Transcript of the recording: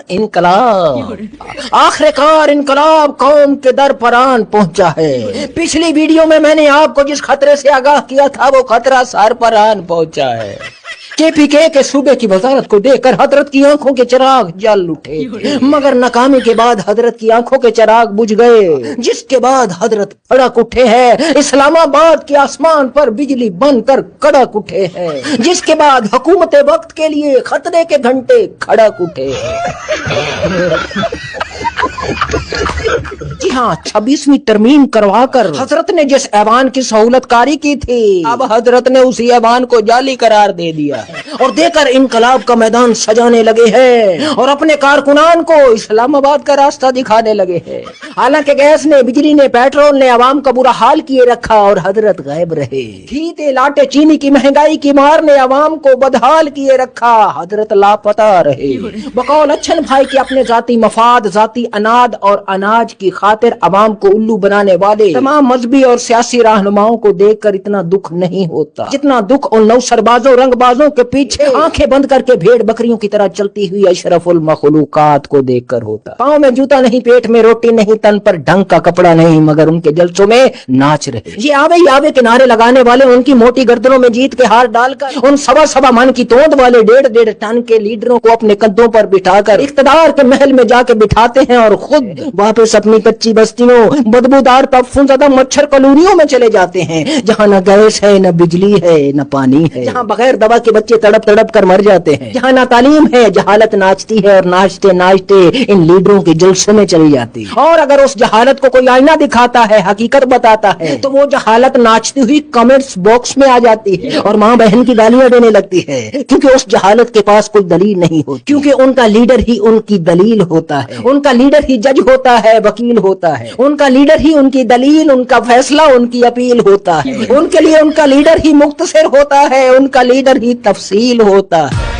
انقلاب آخر کار انقلاب قوم کے در پر آن پہنچا ہے. پچھلی ویڈیو میں نے آپ کو جس خطرے سے آگاہ کیا تھا وہ خطرہ سر پر آن پہنچا ہے. KPK کے صوبے کی وزارت کو دیکھ کر حضرت کی آنکھوں کے چراغ جل اٹھے, مگر ناکامی کے بعد حضرت کی آنکھوں کے چراغ بجھ گئے, جس کے بعد حضرت کڑک اٹھے ہیں. اسلام آباد کے آسمان پر بجلی بن کر کڑک اٹھے ہیں, جس کے بعد حکومت وقت کے لیے خطرے کے گھنٹے کھڑک اٹھے ہیں. جی ہاں, 26ویں ترمیم کروا کر حضرت نے جس ایوان کی سہولت کاری کی تھی, اب حضرت نے اسی ایوان کو جعلی قرار دے دیا اور دے کر انقلاب کا میدان سجانے لگے ہیں اور اپنے کارکنان کو اسلام آباد کا راستہ دکھانے لگے ہیں. حالانکہ گیس نے, بجلی نے, پیٹرول نے عوام کا برا حال کیے رکھا اور حضرت غائب رہے. گھی تیل آٹے چینی کی مہنگائی کی مار نے عوام کو بدحال کیے رکھا, حضرت لاپتہ رہے. بقول اچھن بھائی کے اپنے ذاتی مفاد, ذاتی اناد اور اناج کی خاطر عوام کو الو بنانے والے تمام مذہبی اور سیاسی رہنماؤں کو دیکھ کر اتنا دکھ نہیں ہوتا جتنا دکھ ان نوسربازوں رنگ بازوں کے پیچھے آنکھیں بند کر کے بھیڑ بکریوں کی طرح چلتی ہوئی اشرف المخلوقات کو دیکھ کر ہوتا. پاؤں میں جوتا نہیں, پیٹ میں روٹی نہیں, تن پر ڈھنگ کا کپڑا نہیں, مگر ان کے جلسوں میں ناچ رہے. یہ آوے ہی آوے کے نعرے لگانے والے ان کی موٹی گردنوں میں جیت کے ہار ڈال کر ان سوا من کی توند والے 1.5 ٹن کے لیڈروں کو اپنے کندھوں پر بٹھا کر اقتدار کے محل میں جا کے بٹھاتے ہیں اور خود واپس اپنی کچی بستیوں, بدبودار تفن زدہ مچھر کلوریوں میں چلے جاتے ہیں, جہاں نہ گیس ہے, نہ بجلی ہے, نہ پانی ہے, جہاں بغیر دوا کے بچے تڑپ تڑپ کر مر جاتے ہیں, جہاں نہ تعلیم ہے, جہالت ناچتی ہے اور ناچتے ناچتے ان لیڈروں کے جلسوں میں چلی جاتی. اور اگر اس جہالت کو کوئی آئینہ دکھاتا ہے, حقیقت بتاتا ہے, تو وہ جہالت ناچتی ہوئی کمنٹس باکس میں آ جاتی ہے اور ماں بہن کی گالیاں دینے لگتی ہے, کیونکہ اس جہالت کے پاس کوئی دلیل نہیں ہوتی, کیونکہ ان کا لیڈر ہی ان کی دلیل ہوتا ہے, ان کا لیڈر ہی جج ہوتا ہے, وکیل ہوتا ہے, ان کا لیڈر ہی ان کی دلیل, ان کا فیصلہ, ان کی اپیل ہوتا ہے. ان کے لیے ان کا لیڈر ہی مختصر ہوتا ہے, ان کا لیڈر ہی تفصیل ہوتا ہے.